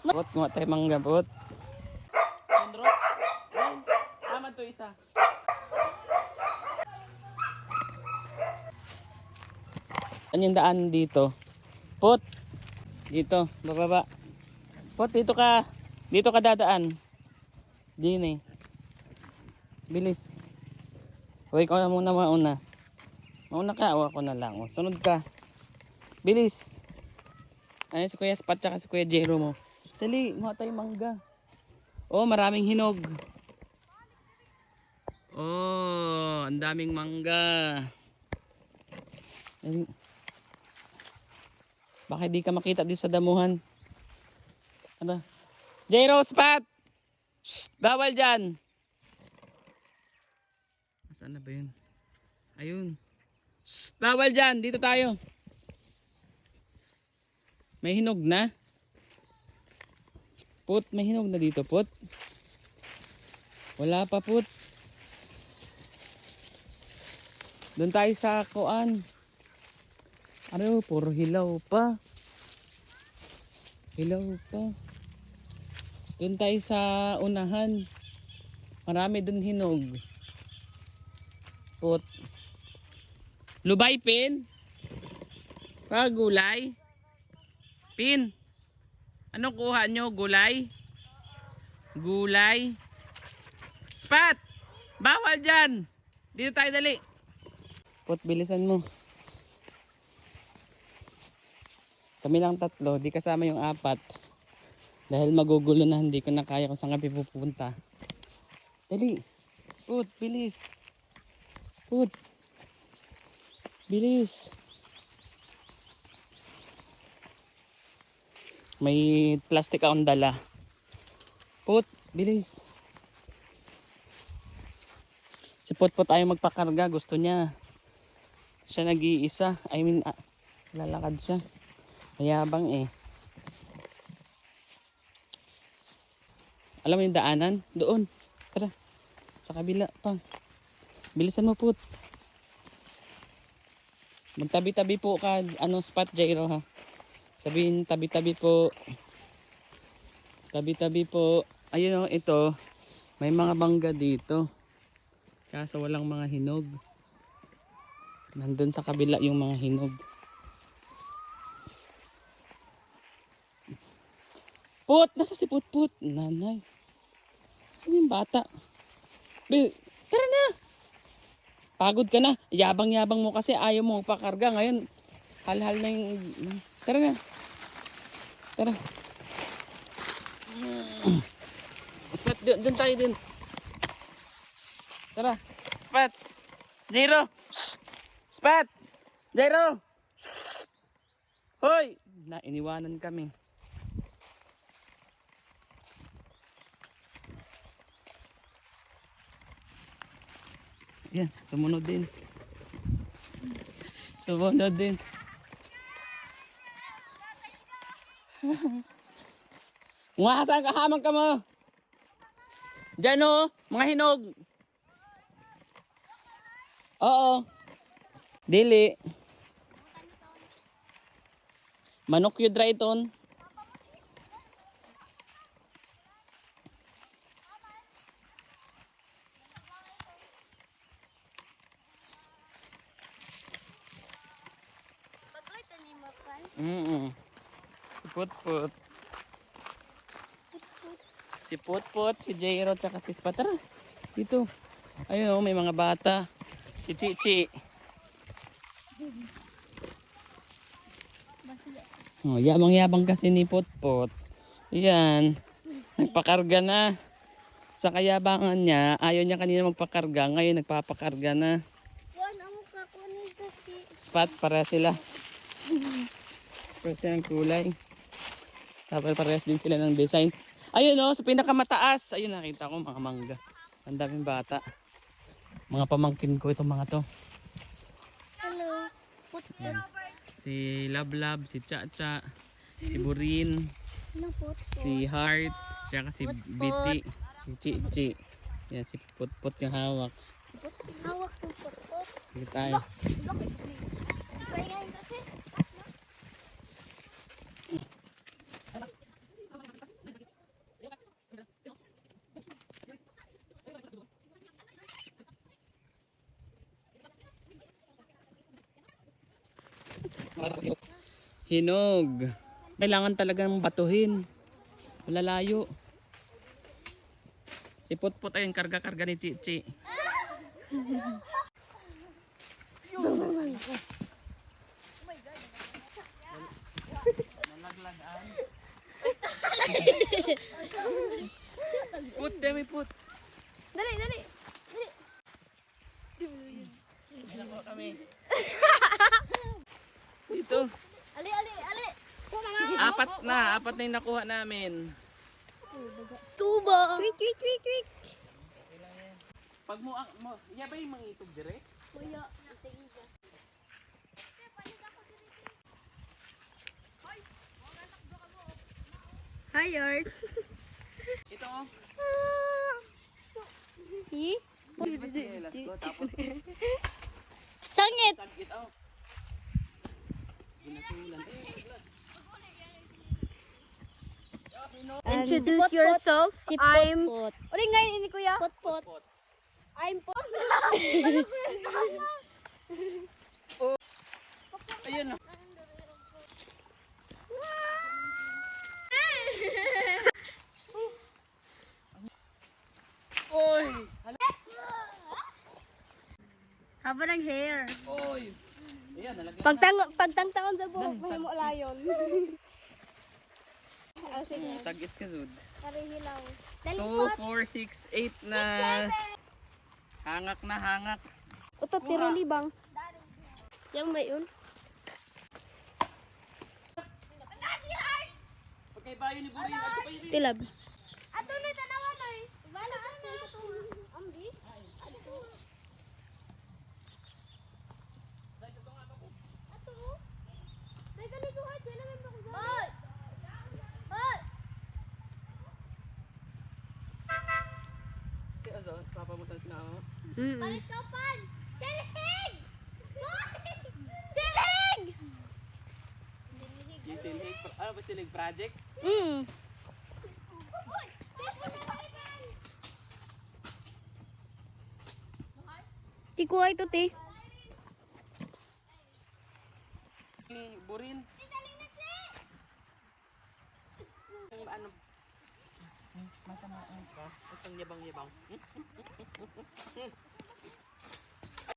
Put, nga tayo mangga, put. Sandro? Tama to isa. Ano yung daan dito? Put. Dito, bababa. Put, dito ka. Dito ka dadaan. Dini. Bilis. Huwag ko na muna mauna. Mauna ka, o ako na lang. O, sunod ka. Bilis. Ayun si Kuya Spat tsaka si Kuya Jero mo. Dali, mga tayo mangga. Oh, maraming hinog. Oh, ang daming mangga. Ay. Bakit di ka makita di sa damuhan? Ano? Jero, Spat! Shh, bawal dyan! Saan na ba yun? Ayun. Shh, bawal dyan! Dito tayo. May hinog na? Put, may hinog na dito, Put. Wala pa, Put. Doon tayo sa kuan. Ano, puro hilaw pa. Hilaw pa. Doon tayo sa unahan. Marami doon hinog. Put. Lubay, Pin? Gulay? Pin? Anong kuha nyo? Gulay? Gulay? Spat! Bawal dyan! Dito tayo dali. Put, bilisan mo. Kami lang tatlo, di kasama yung apat. Dahil magugulo na, hindi ko na kaya kung saan kami pupunta. Dali. Put, bilis. Put. Bilis. May plastic akong dala. Put, bilis. Si Put Put ayaw magpakarga, gusto niya. Siya nag-iisa. I mean, lalakad siya. Mayabang eh. Alam mo yung daanan? Doon. Tara. Sa kabila pa. Bilisan mo, Put. Magtabi-tabi po ka. Ano spot, Jairo, ha? Sabihin, tabi-tabi po. Tabi-tabi po. Ayun o, ito. May mga bangga dito. Kaso walang mga hinog. Nandun sa kabila yung mga hinog. Put! Nasa si Put Put? Nanay. Saan yung bata? Tara na! Pagod ka na. Yabang-yabang mo kasi ayaw mo pakarga. Ngayon, hal-hal na yung... Tara na. Tara. Spat, doon tayo din. Tara. Spat. Jero. Spat. Jero. Hoy! Iniwanan kami. Yan, sumunod din. Sumunod din. Mga saan kahamang ka mo? Diyan o, mga hinog. Oo. Dili. Manok yun dry ton. Si Put Put. Si Put Put, si Jairo, tsaka si Spat. Tara, dito. Ayun, may mga bata. Si Chichi. Oh, yabang-yabang kasi ni Put Put. Yan. Nagpakarga na. Sa kayabangan niya, ayaw niya kanina magpakarga. Ngayon nagpapakarga na. Spat, para sila. Para silang kulay. Tapos parehas din sila ng design. Ayun o, sa pinakamataas. Ayun, nakita ko mga mangga. Ang daming bata. Mga pamangkin ko itong mga to. Hello. Si Lablab, si Cha-Cha, si Burin, si Heart, saka si Biti, si Chi-Chi. Yan, si Put-Put yung hawak. Hawak ng Put-Put. Sige tayo. Hinog. Kailangan talagang batuhin. Malalayo. Si Putput ayun, karga-karga ni Chichi. Nalaglagan. Put, demi put. Dali, dali. Ilan po kami? Dito. Ali, ali, ali. Apat na yung nakuha namin. Tuba. Quick, quick, quick, quick. Pag mo, iya ba yung mangisog dire? Kuya. Hi, Art. Ito oh. See? Let's go. Tapos, Sangit. tagit oh. Ginasulan. Introduce yourself. Si I'm... Uling ngayon ini kuya? Pot. I'm Pot. Ayun oh. Oy! Haba ng hair. Oy! Ayan, nalagyan Pagtangtangon sa buhok, mahimo layon. Sige. Sagis ka, Zud. Karihilaw. 2, 4, 6, 8 na. Hangak na hangak. Utot tiro libang. Yang may yun. Pagkaibayo ni Buri, ato pa yun. Tilab. Ato na tanawan ay. Bala ato sa tunga. Ambi. Ato. Dai kani ko hay kailan man ko. Hoy. Hoy. Si Azo, papamutan sila ako. Balik ka pan. Silig! Silig! Yung silig, ano ba silig project? Tikuha ito, te. Ni Burin. Yung ano? Masama ka? Itong yabang-yabang.